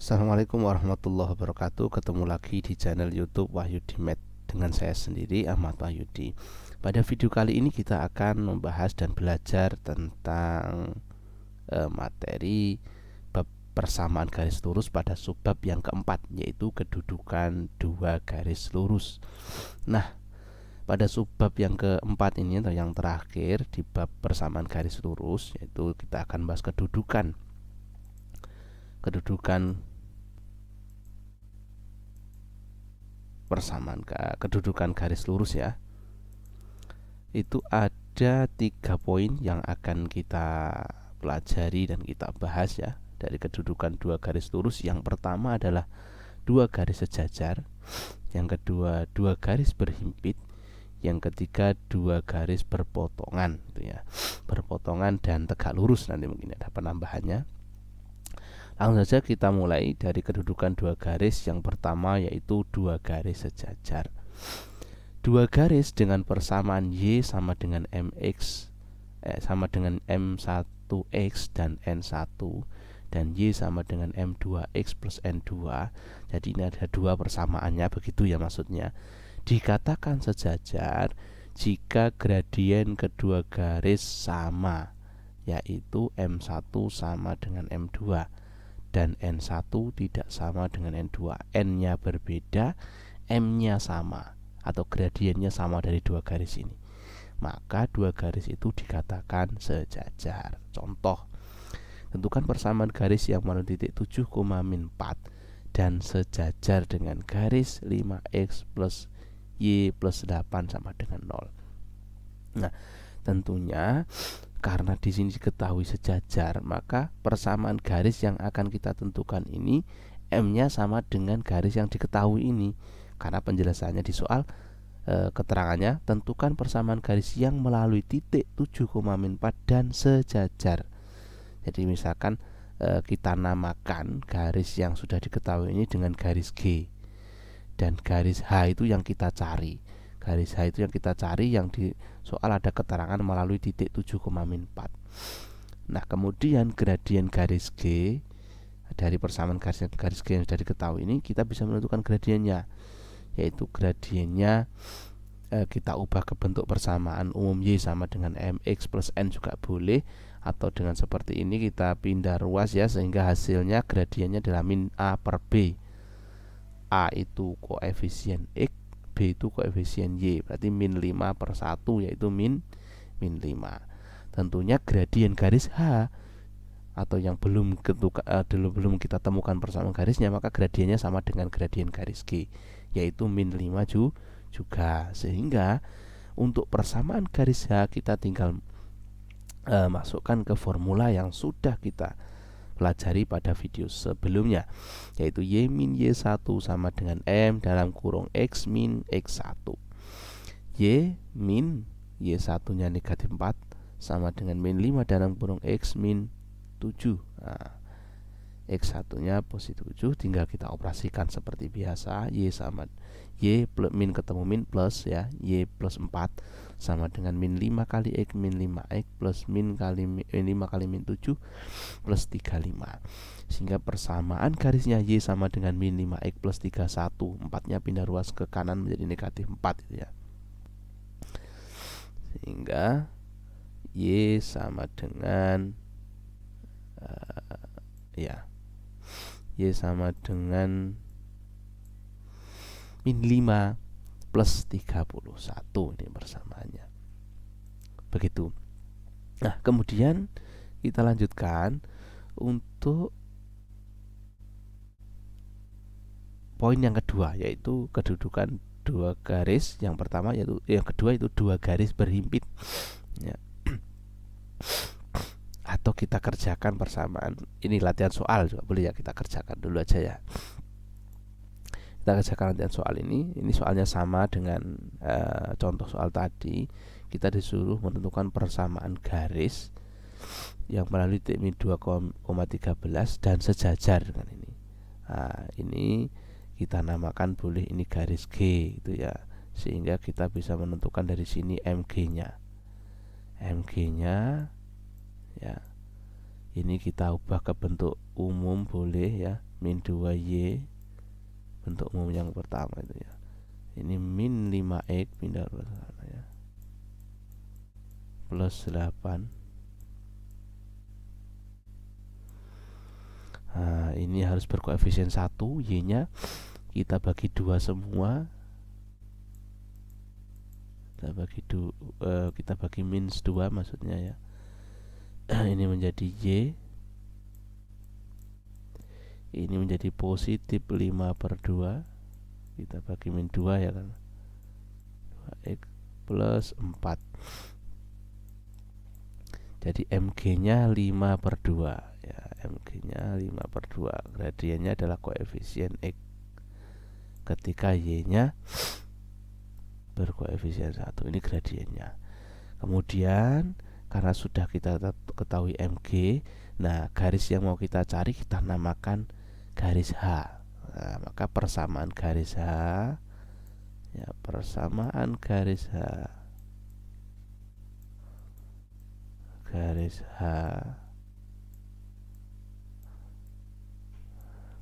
Assalamualaikum warahmatullahi wabarakatuh. Ketemu lagi di channel YouTube Wahyudi Med dengan saya sendiri, Ahmad Wahyudi. Pada video kali ini kita akan membahas dan belajar tentang materi bab persamaan garis lurus pada subbab yang keempat, yaitu kedudukan dua garis lurus. Nah, pada subbab yang keempat ini atau yang terakhir di bab persamaan garis lurus, yaitu kita akan bahas kedudukan persamaan kedudukan garis lurus ya. Itu ada 3 poin yang akan kita pelajari dan kita bahas ya dari kedudukan dua garis lurus. Yang pertama adalah dua garis sejajar, yang kedua dua garis berhimpit, yang ketiga dua garis berpotongan gitu ya. Berpotongan dan tegak lurus, nanti mungkin ada penambahannya. Langsung saja kita mulai dari kedudukan dua garis. Yang pertama yaitu dua garis sejajar. Dua garis dengan persamaan Y sama dengan MX sama dengan M1X dan N1, dan Y sama dengan M2X plus N2. Jadi ini ada dua persamaannya, begitu ya maksudnya. Dikatakan sejajar jika gradien kedua garis sama, yaitu M1 sama dengan M2 dan N1 tidak sama dengan N2. N-nya berbeda, M-nya sama atau gradiennya sama dari dua garis ini, maka dua garis itu dikatakan sejajar. Contoh, tentukan persamaan garis yang mengandung titik 7, min 4 dan sejajar dengan garis 5x plus y plus 8 sama dengan 0. Nah, tentunya karena di sini diketahui sejajar, maka persamaan garis yang akan kita tentukan ini M-nya sama dengan garis yang diketahui ini. Karena penjelasannya di soal keterangannya, tentukan persamaan garis yang melalui titik 7, min 4 dan sejajar. Jadi misalkan kita namakan garis yang sudah diketahui ini dengan garis G, dan garis H itu yang kita cari. Garis H itu yang kita cari, yang di soal ada keterangan melalui titik 7, min 4. Nah, kemudian gradien garis G dari persamaan garis G yang sudah diketahui ini, kita bisa menentukan gradiennya, yaitu gradiennya kita ubah ke bentuk persamaan umum Y sama dengan MX plus N juga boleh, atau dengan seperti ini kita pindah ruas ya, sehingga hasilnya gradiennya adalah min A per B. A itu koefisien X, B itu koefisien Y, berarti min 5 per 1, yaitu min 5. Tentunya gradien garis H atau yang belum kita temukan persamaan garisnya, maka gradiennya sama dengan gradien garis G, yaitu min 5 juga. Sehingga untuk persamaan garis H kita tinggal masukkan ke formula yang sudah kita pelajari pada video sebelumnya, yaitu Y min Y1 sama dengan M dalam kurung X min X1. Y min Y1 nya negatif 4 sama dengan min 5 dalam kurung X min 7. Nah, X1 nya positif 7, tinggal kita operasikan seperti biasa. Y sama Y plus, min ketemu min plus ya, Y plus 4 sama dengan min 5 kali X min 5X plus min kali min 5 kali min 7 plus 35. Sehingga persamaan garisnya Y sama dengan min 5X plus 31. 4-nya pindah ruas ke kanan menjadi negatif 4 gitu ya. Sehingga Y sama dengan Y sama dengan min 5 plus 31, ini persamaannya. Begitu. Nah, kemudian kita lanjutkan untuk poin yang kedua, yaitu kedudukan dua garis. Yang pertama yaitu, yang kedua itu dua garis berhimpit ya. Atau kita kerjakan persamaan, ini latihan soal juga boleh ya, kita kerjakan dulu aja ya. Kita kerjakan latihan soal ini soalnya sama dengan contoh soal tadi. Kita disuruh menentukan persamaan garis yang melalui titik min 2,13 dan sejajar dengan ini. Nah, ini kita namakan boleh ini garis G itu ya, sehingga kita bisa menentukan dari sini MG-nya ya Ini kita ubah ke bentuk umum boleh ya, min 2y bentuk umum yang pertama itu ya. Ini min 5x pindah ruas ke kanan ya, plus 8. Nah, ini harus berkoefisien 1, y nya kita bagi 2 semua. Kita bagi minus 2 maksudnya ya. Ini menjadi y, ini menjadi positif 5/2. Kita bagi min 2 ya kan, 2x plus 4. Jadi mg nya 5/2 ya, mg nya 5/2. Gradiennya adalah koefisien x ketika y nya berkoefisien 1. Ini gradiennya. Kemudian karena sudah kita ketahui mg, nah garis yang mau kita cari kita namakan garis H. Nah, maka persamaan garis H ya, persamaan garis H, garis H,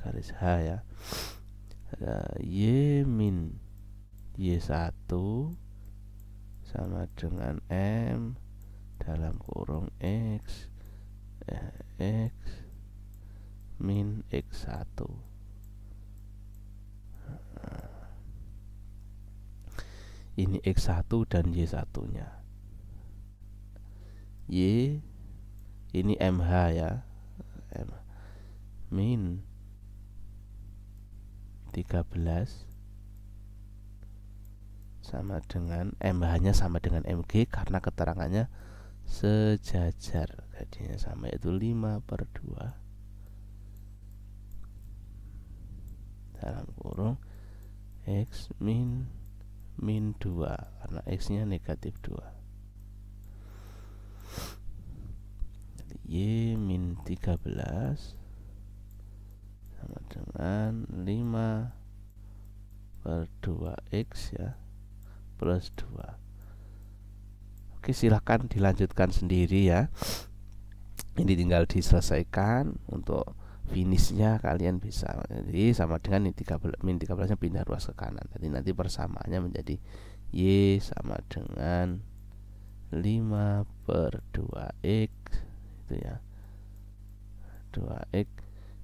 garis H ya, ada y min y1 sama dengan m dalam kurung x min x1. Ini x1 dan y1 nya. Y ini mh ya, m min 13 sama dengan mh nya sama dengan mg karena keterangannya sejajar, jadinya sama, yaitu 5/2 dalam kurung x min 2 karena x nya negatif 2. Jadi y min 13 sama dengan 5/2x ya, plus 2. Oke, silahkan dilanjutkan sendiri ya. Ini tinggal diselesaikan. Untuk finishnya kalian bisa, jadi sama dengan ini min 13 nya pindah ruas ke kanan. Jadi nanti persamaannya menjadi y sama dengan 5/2x itu ya, 2x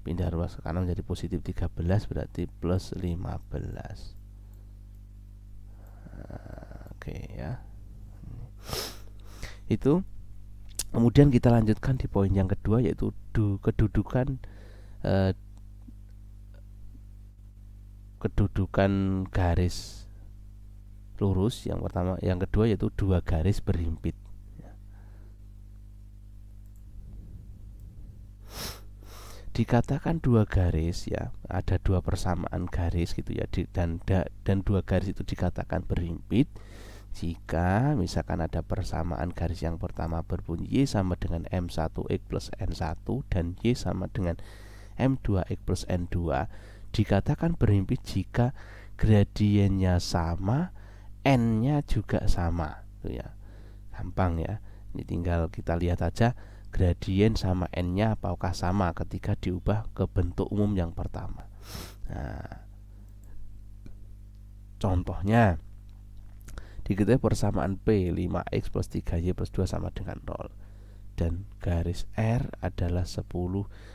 pindah ruas ke kanan menjadi positif 13 berarti plus 15. Oke ya, itu. Kemudian kita lanjutkan di poin yang kedua, yaitu kedudukan garis lurus. Yang pertama, yang kedua yaitu dua garis berhimpit. Dikatakan dua garis ya, ada dua persamaan garis gitu ya, dan dua garis itu dikatakan berhimpit jika misalkan ada persamaan garis yang pertama berbunyi y sama dengan m1x plus n1 dan y sama dengan m2x plus n2. Dikatakan berhimpit jika gradiennya sama, n-nya juga sama, itu ya. Gampang ya. Ini tinggal kita lihat aja gradien sama n-nya apakah sama ketika diubah ke bentuk umum yang pertama. Nah, contohnya diketahui persamaan P 5x plus 3y plus 2 sama dengan 0, dan garis R adalah 10.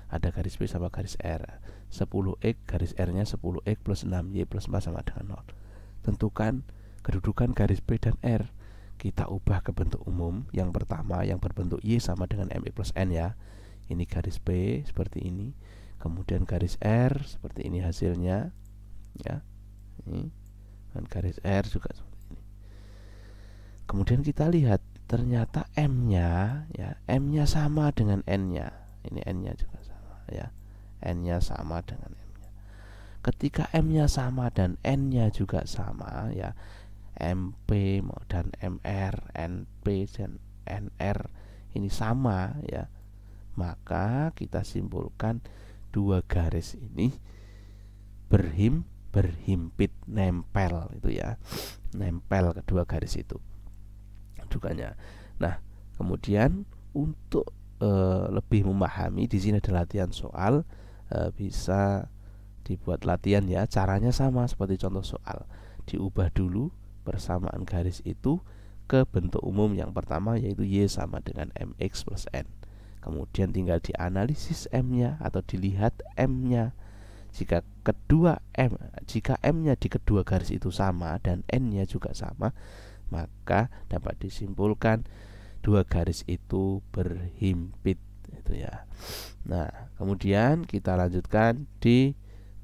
Ada garis P sama garis R, 10x, garis R nya 10x plus 6y plus 4 sama dengan 0. Tentukan kedudukan garis P dan R. Kita ubah ke bentuk umum yang pertama yang berbentuk y sama dengan mx plus n ya. Ini garis P seperti ini, kemudian garis R seperti ini hasilnya ya. Ini, dan garis R juga seperti ini. Kemudian kita lihat ternyata m-nya ya, m-nya sama dengan n-nya. Ini n-nya juga sama ya. N-nya sama dengan m-nya. Ketika m-nya sama dan n-nya juga sama ya, MP dan MR, NP dan NR ini sama ya, maka kita simpulkan dua garis ini berhimpit, nempel itu ya, nempel kedua garis itu kedudukannya. Nah, kemudian untuk lebih memahami, di sini ada latihan soal, bisa dibuat latihan ya. Caranya sama seperti contoh soal. Diubah dulu persamaan garis itu ke bentuk umum yang pertama, yaitu Y sama dengan MX plus N. Kemudian tinggal dianalisis M-nya atau dilihat M-nya. Jika M-nya di kedua garis itu sama dan N-nya juga sama, maka dapat disimpulkan dua garis itu berhimpit, itu ya. Nah, kemudian kita lanjutkan di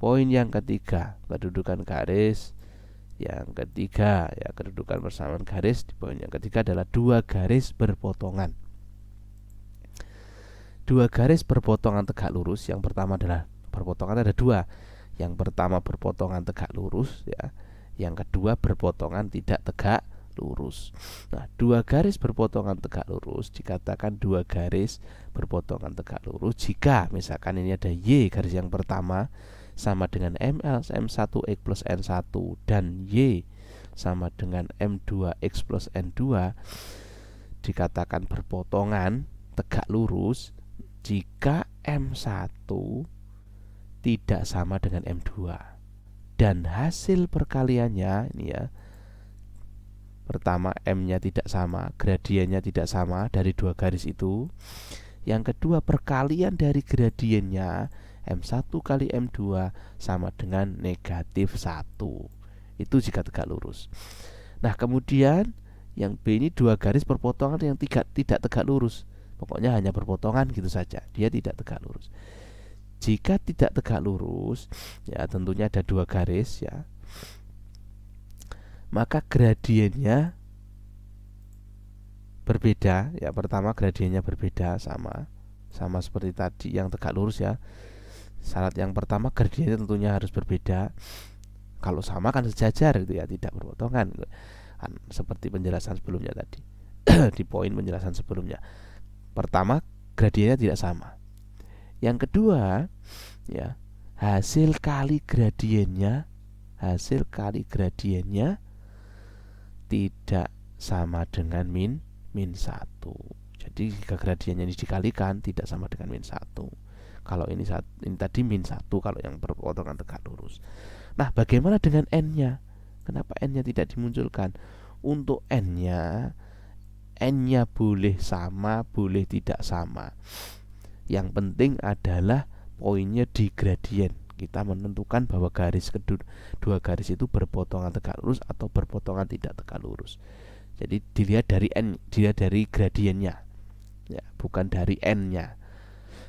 poin yang ketiga, kedudukan garis yang ketiga ya. Kedudukan persamaan garis di poin yang ketiga adalah dua garis berpotongan. Dua garis berpotongan tegak lurus. Yang pertama adalah berpotongan ada dua. Yang pertama berpotongan tegak lurus ya. Yang kedua berpotongan tidak tegak lurus. Nah, dua garis berpotongan tegak lurus dikatakan dua garis berpotongan tegak lurus jika misalkan ini ada Y garis yang pertama sama dengan ML M1X plus N1 dan Y sama dengan M2X plus N2, dikatakan berpotongan tegak lurus jika M1 tidak sama dengan M2 dan hasil perkaliannya ini ya. Pertama, M-nya tidak sama, gradiennya tidak sama dari dua garis itu. Yang kedua, perkalian dari gradiennya M1 kali M2 sama dengan negatif 1. Itu jika tegak lurus. Nah, kemudian yang B ini dua garis berpotongan yang tidak tegak lurus. Pokoknya hanya berpotongan gitu saja, dia tidak tegak lurus. Jika tidak tegak lurus, ya tentunya ada dua garis ya, maka gradiennya berbeda ya. Pertama, gradiennya berbeda sama seperti tadi yang tegak lurus ya. Syarat yang pertama, gradiennya tentunya harus berbeda. Kalau sama kan sejajar gitu ya, tidak berpotongan kan, seperti penjelasan sebelumnya tadi. Di poin penjelasan sebelumnya, pertama gradiennya tidak sama. Yang kedua ya, hasil kali gradiennya tidak sama dengan min 1. Jadi jika gradiennya ini dikalikan tidak sama dengan min 1. Kalau ini tadi min 1 kalau yang berpotongan tegak lurus. Nah, bagaimana dengan N-nya? Kenapa N-nya tidak dimunculkan? Untuk N-nya boleh sama, boleh tidak sama. Yang penting adalah poinnya di gradien. Kita menentukan bahwa dua garis itu berpotongan tegak lurus atau berpotongan tidak tegak lurus. Jadi dilihat dari gradiennya ya, bukan dari N-nya.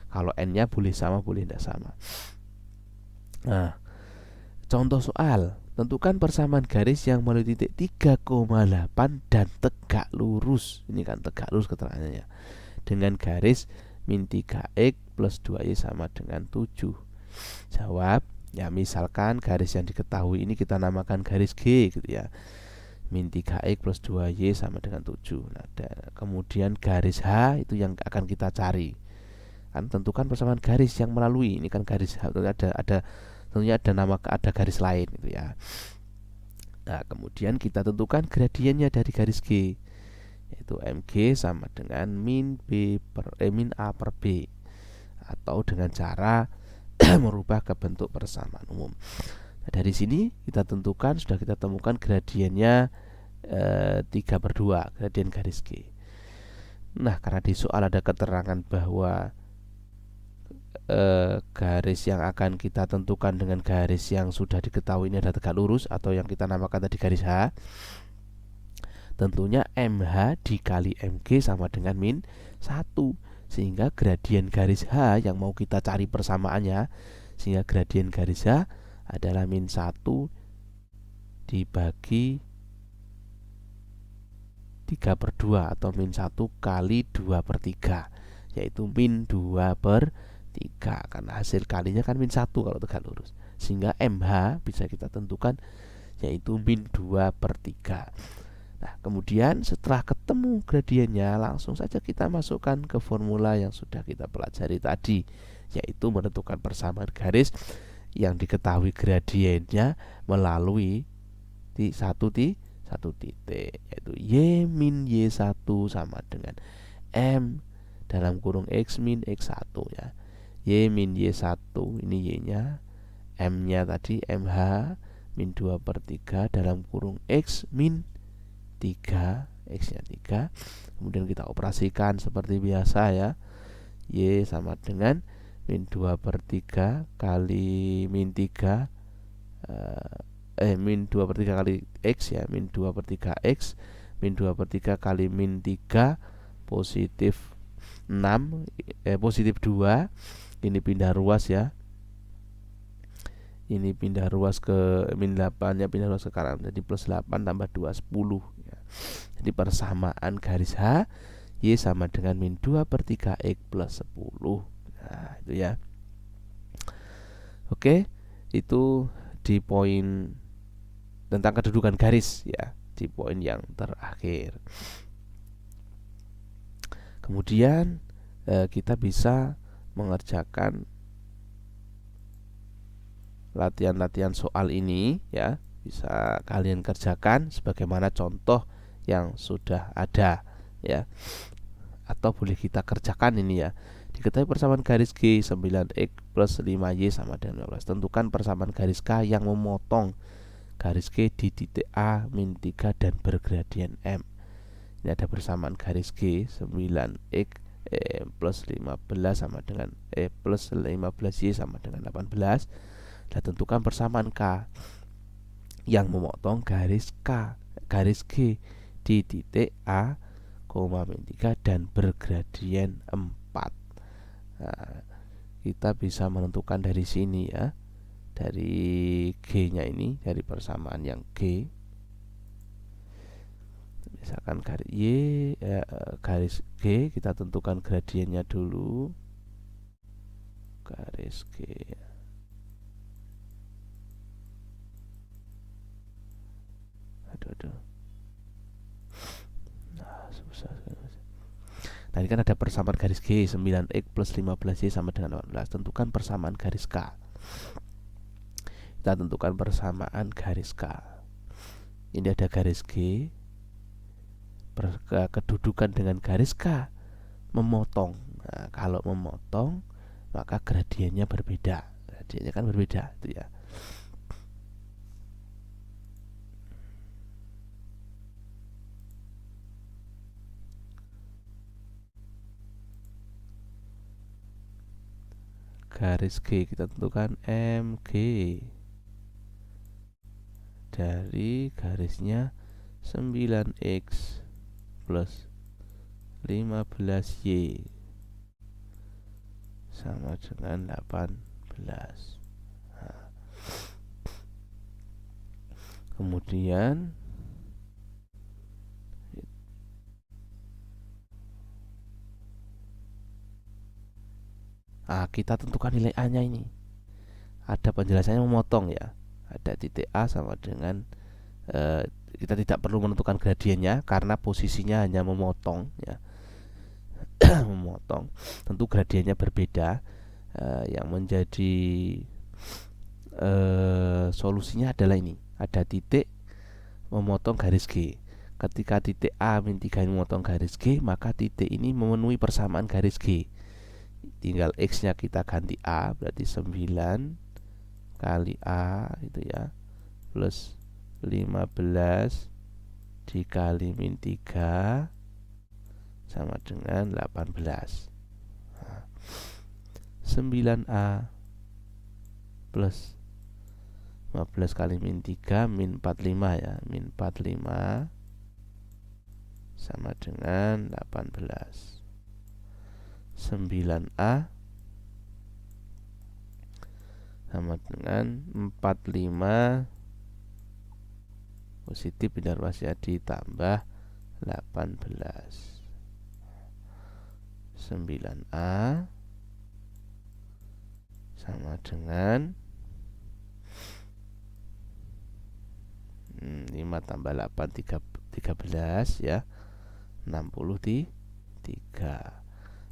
Kalau N-nya boleh sama, boleh tidak sama. Nah, contoh soal, tentukan persamaan garis yang melalui titik 3,8 dan tegak lurus. Ini kan tegak lurus keterangannya ya. Dengan garis min 3x plus 2y sama dengan 7. Jawab, ya misalkan garis yang diketahui ini kita namakan garis G gitu ya. Min 3x plus 2y sama dengan 7. Nah, kemudian garis H itu yang akan kita cari. Kan tentukan persamaan garis yang melalui, ini kan garis H, tentunya ada garis lain gitu ya. Nah, kemudian kita tentukan gradiennya dari garis G, yaitu MG sama dengan min A per B, atau dengan cara merubah ke bentuk persamaan umum. Nah, dari sini kita tentukan, sudah kita temukan gradiennya 3/2, gradien garis G. Nah, karena di soal ada keterangan bahwa garis yang akan kita tentukan dengan garis yang sudah diketahui ini adalah tegak lurus atau yang kita namakan tadi garis H, tentunya MH dikali MG sama dengan min 1, sehingga gradien garis H yang mau kita cari persamaannya, sehingga gradien garis H adalah min 1 dibagi 3/2 atau min 1 kali 2/3, yaitu min 2/3, karena hasil kalinya kan min 1 kalau tegak lurus, sehingga MH bisa kita tentukan yaitu min 2/3. Nah, kemudian setelah ketemu gradiennya, langsung saja kita masukkan ke formula yang sudah kita pelajari tadi, yaitu menentukan persamaan garis yang diketahui gradiennya melalui satu titik, yaitu Y min Y1 sama dengan M dalam kurung X min X1 ya. Y min Y1 ini Y-nya, M-nya tadi MH min 2/3 dalam kurung X min 3, X-nya 3. Kemudian kita operasikan seperti biasa ya. Y sama dengan min 2/3 kali min 3 min 2/3 kali X ya, min 2/3 X min 2/3 kali min 3 positif 6 positif 2. Ini pindah ruas ya, ini pindah ruas ke min 8 nya pindah ruas ke kanan, jadi plus 8 tambah 2 10 ya. Jadi persamaan garis H Y sama dengan min 2/3 X plus 10. Nah itu ya. Oke, itu di poin tentang kedudukan garis ya, di poin yang terakhir. Kemudian kita bisa mengerjakan latihan-latihan soal ini ya, bisa kalian kerjakan sebagaimana contoh yang sudah ada ya, atau boleh kita kerjakan ini ya. Diketahui persamaan garis G 9X plus 5Y sama dengan 15. Tentukan persamaan garis K yang memotong garis G di titik A min 3 dan bergradien M. Ini ada persamaan garis G 9X plus 15 sama dengan plus 15Y sama dengan 18. Dan tentukan persamaan K yang memotong garis G di titik A, min 3 dan bergradien 4. Nah, kita bisa menentukan dari sini ya, dari G-nya ini, dari persamaan yang G. Misalkan garis G, kita tentukan gradiennya dulu. Garis G. Aduh. Nah, susah. Nah, ini kan ada persamaan garis G 9X plus 15Y sama dengan 18. Tentukan persamaan garis K. Kita tentukan persamaan garis K. Ini ada garis G, kedudukan dengan garis K memotong. Nah, kalau memotong maka gradiennya berbeda. Gradiennya kan berbeda itu ya. Garis G kita tentukan MG dari garisnya 9X plus 15Y sama dengan 18. Nah, kemudian kita tentukan nilai A nya ini. Ada penjelasannya memotong ya, ada titik A sama dengan kita tidak perlu menentukan gradiennya karena posisinya hanya memotong ya. Memotong, tentu gradiennya berbeda. Yang menjadi solusinya adalah ini, ada titik memotong garis G. Ketika titik A min 3 ini memotong garis G, maka titik ini memenuhi persamaan garis G. Tinggal X nya kita ganti A, berarti 9 kali A itu ya, plus 15 dikali min 3 sama dengan 18. Nah, 9A plus 15 kali min 3 min 45 ya, min 45 sama dengan 18. 9A sama dengan 45 positif pindah ruas ya, ditambah 18. 9A sama dengan 5 tambah 8 13 ya, 63.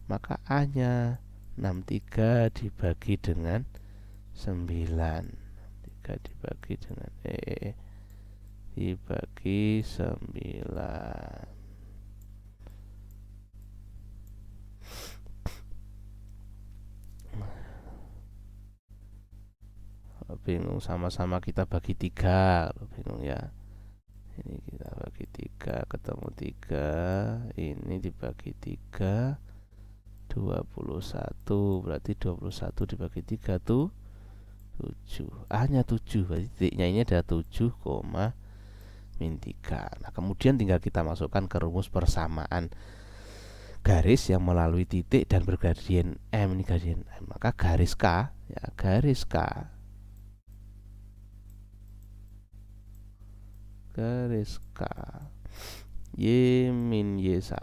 Maka A nya 63 dibagi dengan 9. 3 dibagi dengan dibagi 9. bingung, sama-sama kita bagi 3. Kalau bingung ya, ini kita bagi 3, ketemu 3, ini dibagi 3, 21, berarti 21 dibagi 3 tuh 7, hanya 7, berarti titiknya ini ada 7, min 3. Nah kemudian tinggal kita masukkan ke rumus persamaan garis yang melalui titik dan bergradien M, ini gradien M. Maka garis K, ya, garis K Y min Y1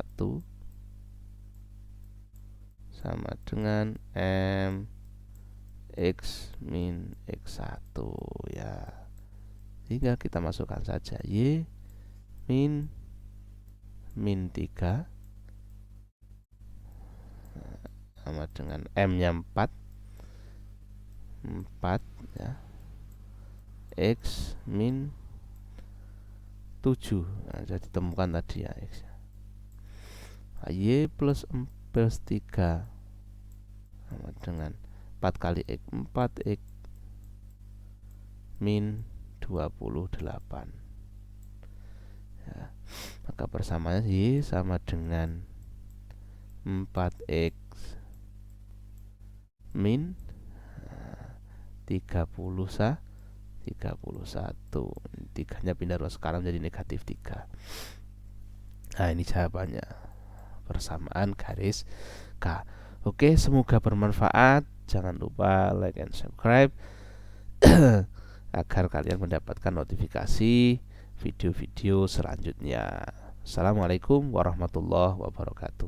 sama dengan M X min X1, ya. Tinggal kita masukkan saja Y min 3 sama dengan M nya 4 ya, X min 7. Nah, jadi ditemukan tadi ya X ya. Y plus 3 sama dengan 4 kali X, 4X min 28 ya. Maka persamaannya Y sama dengan 4X min 31. 3-nya pindah ruas sekarang jadi negatif 3. Nah ini jawabannya, persamaan garis K. Oke, semoga bermanfaat. Jangan lupa like and subscribe agar kalian mendapatkan notifikasi video-video selanjutnya. Assalamualaikum warahmatullahi wabarakatuh.